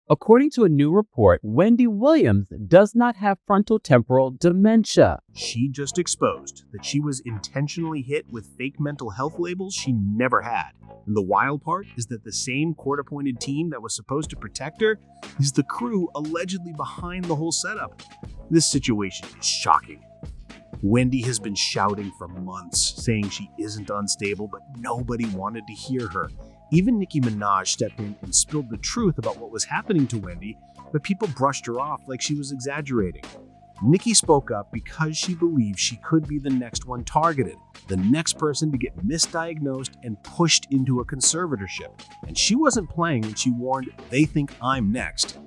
According to a new report, Wendy Williams does not have frontotemporal dementia. She just exposed that she was intentionally hit with fake mental health labels she never had. And the wild part is that the same court-appointed team that was supposed to protect her is the crew allegedly behind the whole setup. This situation is shocking. Wendy has been shouting for months, saying she isn't unstable, but nobody wanted to hear her. Even Nicki Minaj stepped in and spilled the truth about what was happening to Wendy, but people brushed her off like she was exaggerating. Nicki spoke up because she believed she could be the next one targeted, the next person to get misdiagnosed and pushed into a conservatorship. And she wasn't playing when she warned, "They think I'm next."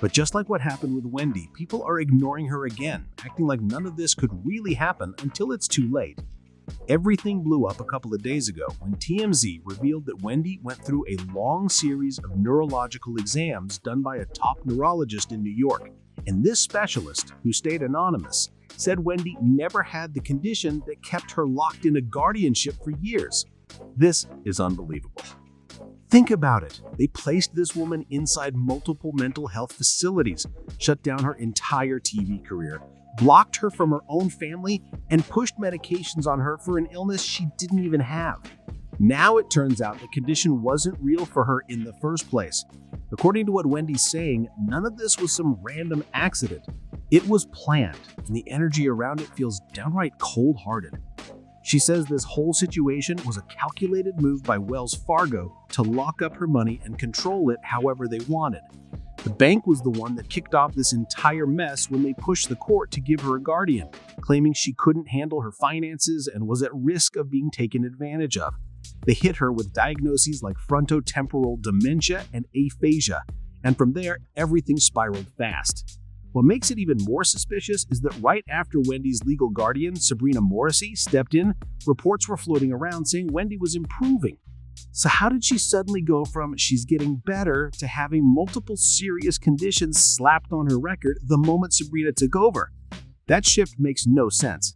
But just like what happened with Wendy, people are ignoring her again, acting like none of this could really happen until it's too late. Everything blew up a couple of days ago when TMZ revealed that Wendy went through a long series of neurological exams done by a top neurologist in New York. And this specialist, who stayed anonymous, said Wendy never had the condition that kept her locked in a guardianship for years. This is unbelievable. Think about it. They placed this woman inside multiple mental health facilities, shut down her entire TV career, blocked her from her own family, and pushed medications on her for an illness she didn't even have. Now it turns out the condition wasn't real for her in the first place. According to what Wendy's saying, none of this was some random accident. It was planned, and the energy around it feels downright cold-hearted. She says this whole situation was a calculated move by Wells Fargo to lock up her money and control it however they wanted. The bank was the one that kicked off this entire mess when they pushed the court to give her a guardian, claiming she couldn't handle her finances and was at risk of being taken advantage of. They hit her with diagnoses like frontotemporal dementia and aphasia, and from there, everything spiraled fast. What makes it even more suspicious is that right after Wendy's legal guardian, Sabrina Morrissey, stepped in, reports were floating around saying Wendy was improving. So how did she suddenly go from she's getting better to having multiple serious conditions slapped on her record the moment Sabrina took over? That shift makes no sense.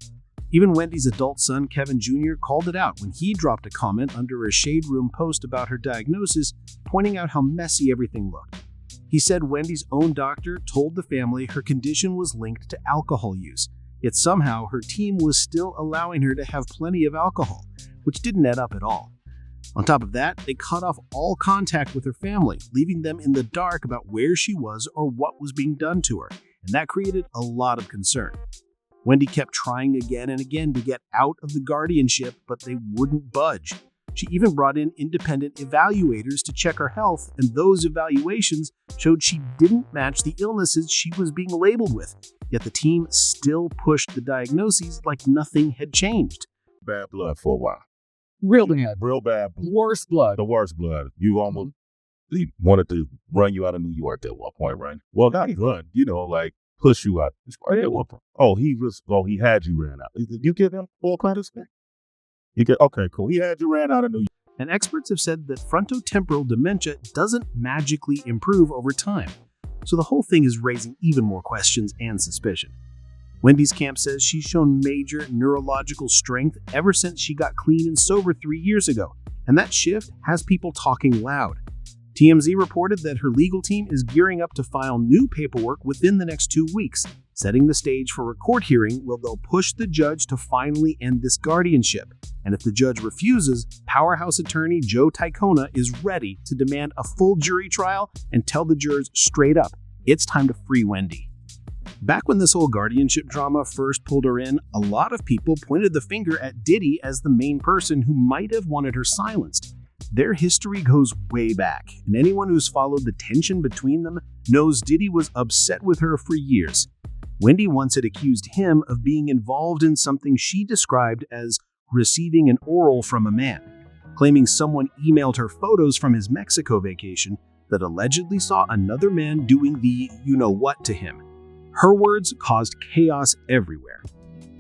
Even Wendy's adult son, Kevin Jr., called it out when he dropped a comment under a Shade Room post about her diagnosis, pointing out how messy everything looked. He said Wendy's own doctor told the family her condition was linked to alcohol use, yet somehow her team was still allowing her to have plenty of alcohol, which didn't add up at all. On top of that, they cut off all contact with her family, leaving them in the dark about where she was or what was being done to her, and that created a lot of concern. Wendy kept trying again and again to get out of the guardianship, but they wouldn't budge. She even brought in independent evaluators to check her health, and those evaluations showed she didn't match the illnesses she was being labeled with. Yet the team still pushed the diagnoses like nothing had changed. Bad blood for a while. Real bad. Real bad. Worst blood. The worst blood. You almost he wanted to run you out of New York at one point, right? Well, not run, like push you out. He had you ran out. Did you give him full credit? Okay, cool. He had you ran out of New York. And experts have said that frontotemporal dementia doesn't magically improve over time. So the whole thing is raising even more questions and suspicion. Wendy's camp says she's shown major neurological strength ever since she got clean and sober 3 years ago, and that shift has people talking loud. TMZ reported that her legal team is gearing up to file new paperwork within the next 2 weeks, setting the stage for a court hearing where they'll push the judge to finally end this guardianship. And if the judge refuses, powerhouse attorney Joe Taicona is ready to demand a full jury trial and tell the jurors straight up, it's time to free Wendy. Back when this whole guardianship drama first pulled her in, a lot of people pointed the finger at Diddy as the main person who might have wanted her silenced. Their history goes way back, and anyone who's followed the tension between them knows Diddy was upset with her for years. Wendy once had accused him of being involved in something she described as receiving an oral from a man, claiming someone emailed her photos from his Mexico vacation that allegedly saw another man doing the you-know-what to him. Her words caused chaos everywhere.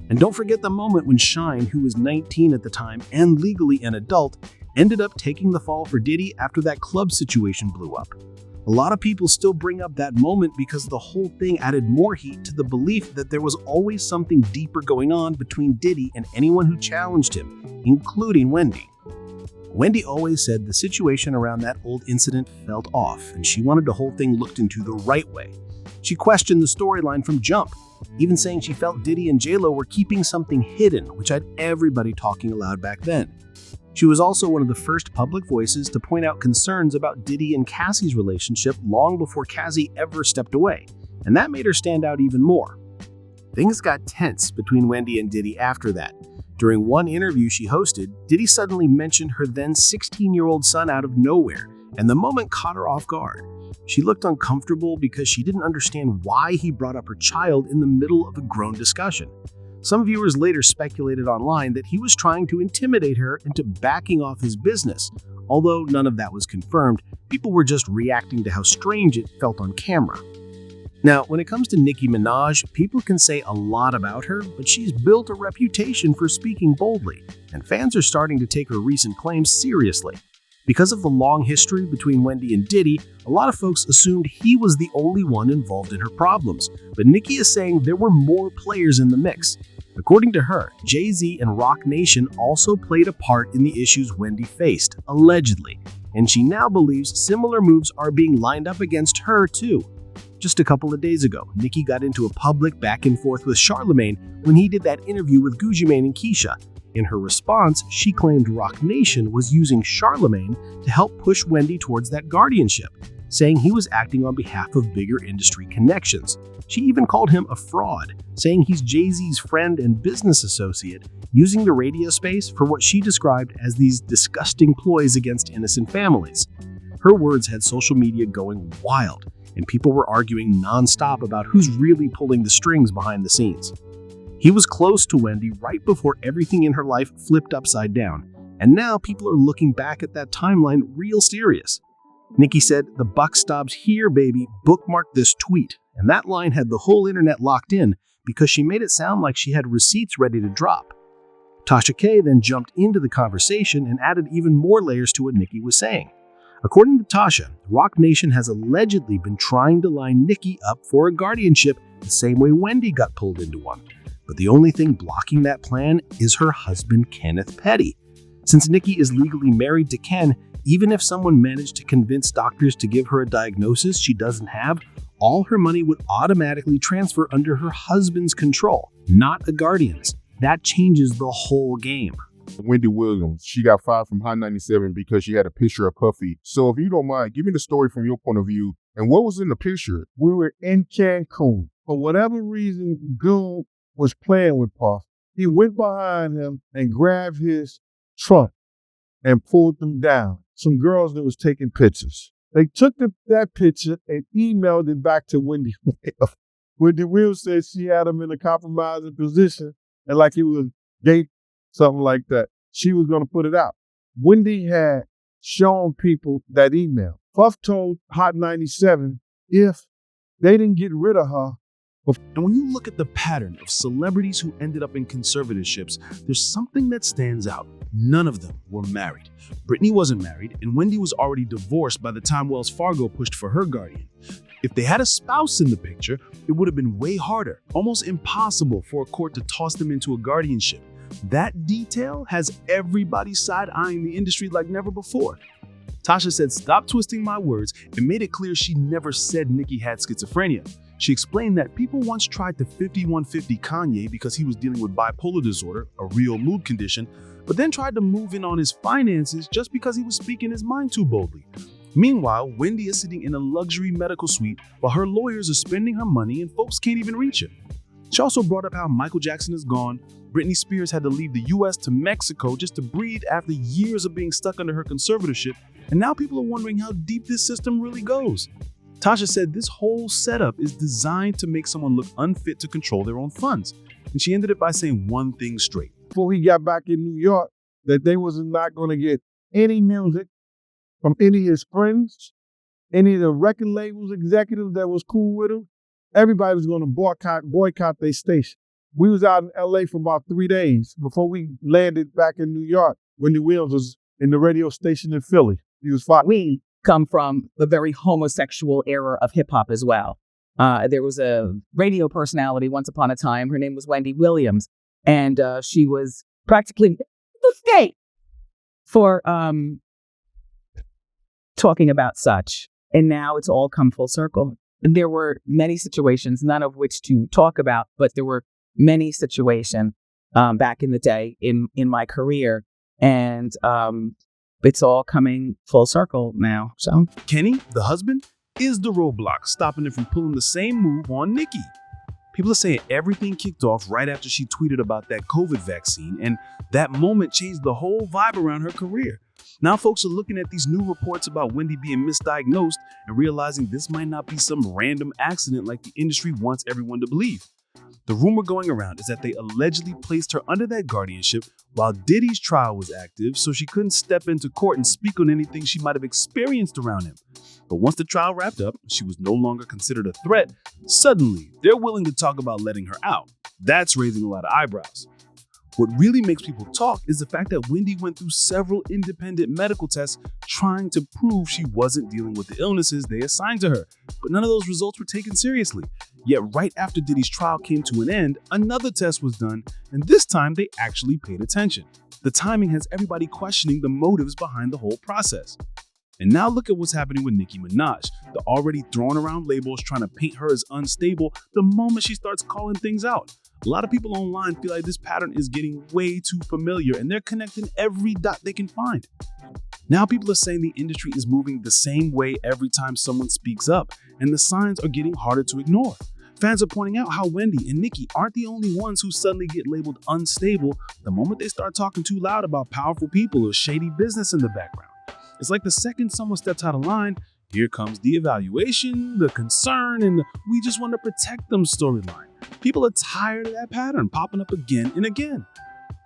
And don't forget the moment when Shine, who was 19 at the time and legally an adult, ended up taking the fall for Diddy after that club situation blew up. A lot of people still bring up that moment because the whole thing added more heat to the belief that there was always something deeper going on between Diddy and anyone who challenged him, including Wendy. Wendy always said the situation around that old incident felt off, and she wanted the whole thing looked into the right way. She questioned the storyline from jump, even saying she felt Diddy and J-Lo were keeping something hidden, which had everybody talking aloud back then. She was also one of the first public voices to point out concerns about Diddy and Cassie's relationship long before Cassie ever stepped away, and that made her stand out even more. Things got tense between Wendy and Diddy after that. During one interview she hosted, Diddy suddenly mentioned her then 16-year-old son out of nowhere, and the moment caught her off guard. She looked uncomfortable because she didn't understand why he brought up her child in the middle of a grown discussion. Some viewers later speculated online that he was trying to intimidate her into backing off his business. Although none of that was confirmed, people were just reacting to how strange it felt on camera. Now, when it comes to Nicki Minaj, people can say a lot about her, but she's built a reputation for speaking boldly, and fans are starting to take her recent claims seriously. Because of the long history between Wendy and Diddy, a lot of folks assumed he was the only one involved in her problems, but Nicki is saying there were more players in the mix. According to her, Jay-Z and Roc Nation also played a part in the issues Wendy faced, allegedly, and she now believes similar moves are being lined up against her too. Just a couple of days ago, Nicki got into a public back and forth with Charlemagne when he did that interview with Gucci Mane and Keisha. In her response, she claimed Roc Nation was using Charlemagne to help push Wendy towards that guardianship, saying he was acting on behalf of bigger industry connections. She even called him a fraud, saying he's Jay-Z's friend and business associate, using the radio space for what she described as these disgusting ploys against innocent families. Her words had social media going wild, and people were arguing nonstop about who's really pulling the strings behind the scenes. He was close to Wendy right before everything in her life flipped upside down, and now people are looking back at that timeline real serious. Nicki said, "The buck stops here, baby. Bookmark this tweet." And that line had the whole internet locked in because she made it sound like she had receipts ready to drop. Tasha K then jumped into the conversation and added even more layers to what Nicki was saying. According to Tasha, Roc Nation has allegedly been trying to line Nicki up for a guardianship the same way Wendy got pulled into one. But the only thing blocking that plan is her husband, Kenneth Petty. Since Nicki is legally married to Ken, even if someone managed to convince doctors to give her a diagnosis she doesn't have, all her money would automatically transfer under her husband's control, not a guardian's. That changes the whole game. Wendy Williams, she got fired from Hot 97 because she had a picture of Puffy. So if you don't mind, give me the story from your point of view. And what was in the picture? We were in Cancun. For whatever reason, Goon was playing with Puff. He went behind him and grabbed his trunk and pulled them down. Some girls that was taking pictures. They took that picture and emailed it back to Wendy Williams. Wendy Williams said she had him in a compromising position and like he was gay, something like that. She was going to put it out. Wendy had shown people that email. Puff told Hot 97 if they didn't get rid of her. And when you look at the pattern of celebrities who ended up in conservatorships, there's something that stands out. None of them were married. Britney wasn't married, and Wendy was already divorced by the time Wells Fargo pushed for her guardian. If they had a spouse in the picture, it would have been way harder, almost impossible for a court to toss them into a guardianship. That detail has everybody side-eyeing the industry like never before. Tasha said, "Stop twisting my words," and made it clear she never said Nicki had schizophrenia. She explained that people once tried to 5150 Kanye because he was dealing with bipolar disorder, a real mood condition, but then tried to move in on his finances just because he was speaking his mind too boldly. Meanwhile, Wendy is sitting in a luxury medical suite while her lawyers are spending her money and folks can't even reach her. She also brought up how Michael Jackson is gone, Britney Spears had to leave the US to Mexico just to breathe after years of being stuck under her conservatorship, and now people are wondering how deep this system really goes. Tasha said this whole setup is designed to make someone look unfit to control their own funds. And she ended it by saying one thing straight. Before he got back in New York, that they was not going to get any music from any of his friends, any of the record labels executives that was cool with him. Everybody was going to boycott their station. We was out in LA for about 3 days before we landed back in New York. Wendy Williams was in the radio station in Philly. He was fired. We come from the very homosexual era of hip hop as well. There was a radio personality once upon a time. Her name was Wendy Williams, and she was practically the state for talking about such. And now it's all come full circle. There were many situations, none of which to talk about, but there were many situations back in the day in my career. And it's all coming full circle now. So Kenny, the husband, is the roadblock stopping him from pulling the same move on Nikki. People are saying everything kicked off right after she tweeted about that COVID vaccine, and that moment changed the whole vibe around her career. Now folks are looking at these new reports about Wendy being misdiagnosed and realizing this might not be some random accident like the industry wants everyone to believe. The rumor going around is that they allegedly placed her under that guardianship while Diddy's trial was active, so she couldn't step into court and speak on anything she might have experienced around him. But once the trial wrapped up, she was no longer considered a threat. Suddenly, they're willing to talk about letting her out. That's raising a lot of eyebrows. What really makes people talk is the fact that Wendy went through several independent medical tests trying to prove she wasn't dealing with the illnesses they assigned to her, but none of those results were taken seriously. Yet right after Diddy's trial came to an end, another test was done, and this time they actually paid attention. The timing has everybody questioning the motives behind the whole process. And now look at what's happening with Nicki Minaj. The already thrown around labels trying to paint her as unstable the moment she starts calling things out. A lot of people online feel like this pattern is getting way too familiar and they're connecting every dot they can find. Now people are saying the industry is moving the same way every time someone speaks up, and the signs are getting harder to ignore. Fans are pointing out how Wendy and Nicki aren't the only ones who suddenly get labeled unstable the moment they start talking too loud about powerful people or shady business in the background. It's like the second someone steps out of line, here comes the evaluation, the concern, and the we just want to protect them storyline. People are tired of that pattern popping up again and again.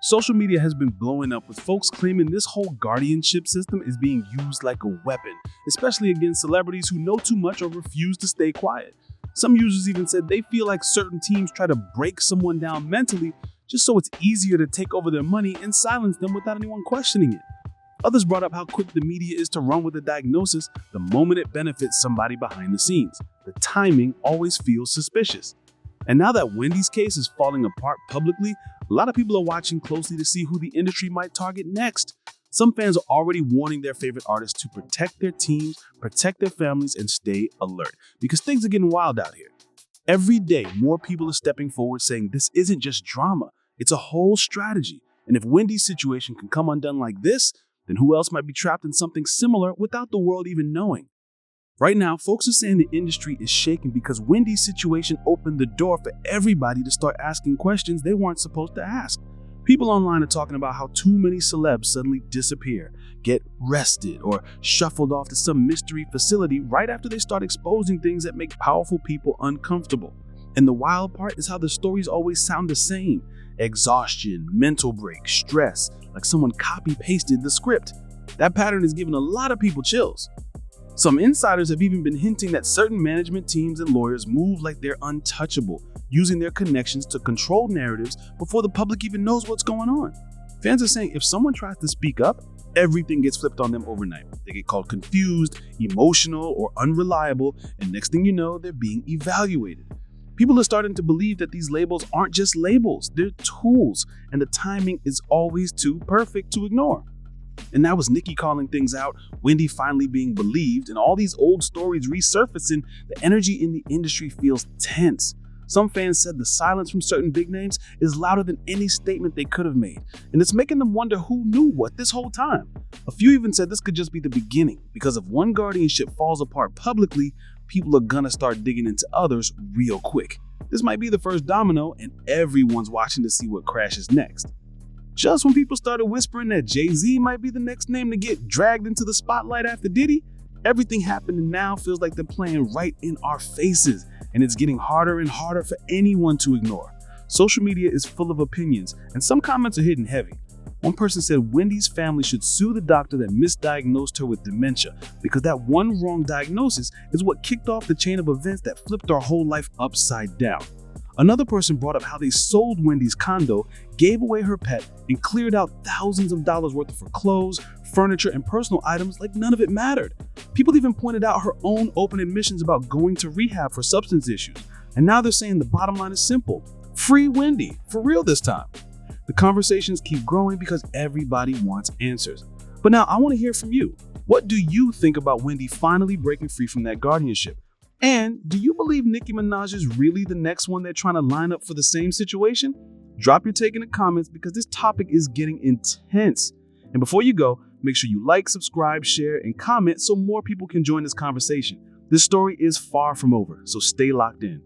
Social media has been blowing up with folks claiming this whole guardianship system is being used like a weapon, especially against celebrities who know too much or refuse to stay quiet. Some users even said they feel like certain teams try to break someone down mentally just so it's easier to take over their money and silence them without anyone questioning it. Others brought up how quick the media is to run with a diagnosis the moment it benefits somebody behind the scenes. The timing always feels suspicious. And now that Wendy's case is falling apart publicly, a lot of people are watching closely to see who the industry might target next. Some fans are already warning their favorite artists to protect their teams, protect their families, and stay alert, because things are getting wild out here. Every day, more people are stepping forward saying this isn't just drama, it's a whole strategy. And if Wendy's situation can come undone like this, then who else might be trapped in something similar without the world even knowing? Right now, folks are saying the industry is shaking because Wendy's situation opened the door for everybody to start asking questions they weren't supposed to ask. People online are talking about how too many celebs suddenly disappear, get arrested, or shuffled off to some mystery facility right after they start exposing things that make powerful people uncomfortable. And the wild part is how the stories always sound the same. Exhaustion, mental break, stress, like someone copy-pasted the script. That pattern is giving a lot of people chills. Some insiders have even been hinting that certain management teams and lawyers move like they're untouchable, using their connections to control narratives before the public even knows what's going on. Fans are saying if someone tries to speak up, everything gets flipped on them overnight. They get called confused, emotional, or unreliable, and next thing you know, they're being evaluated. People are starting to believe that these labels aren't just labels, they're tools, and the timing is always too perfect to ignore. And now with Nicki calling things out, Wendy finally being believed, and all these old stories resurfacing, the energy in the industry feels tense. Some fans said the silence from certain big names is louder than any statement they could have made, and it's making them wonder who knew what this whole time. A few even said this could just be the beginning, because if one guardianship falls apart publicly, people are gonna start digging into others real quick. This might be the first domino, and everyone's watching to see what crashes next. Just when people started whispering that Jay-Z might be the next name to get dragged into the spotlight after Diddy, everything happening now feels like they're playing right in our faces, and it's getting harder and harder for anyone to ignore. Social media is full of opinions, and some comments are hitting heavy. One person said Wendy's family should sue the doctor that misdiagnosed her with dementia, because that one wrong diagnosis is what kicked off the chain of events that flipped our whole life upside down. Another person brought up how they sold Wendy's condo, gave away her pet, and cleared out thousands of dollars worth of her clothes, furniture, and personal items like none of it mattered. People even pointed out her own open admissions about going to rehab for substance issues. And now they're saying the bottom line is simple: free Wendy, for real this time. The conversations keep growing because everybody wants answers. But now I want to hear from you. What do you think about Wendy finally breaking free from that guardianship? And do you believe Nicki Minaj is really the next one they're trying to line up for the same situation? Drop your take in the comments because this topic is getting intense. And before you go, make sure you like, subscribe, share, and comment so more people can join this conversation. This story is far from over, so stay locked in.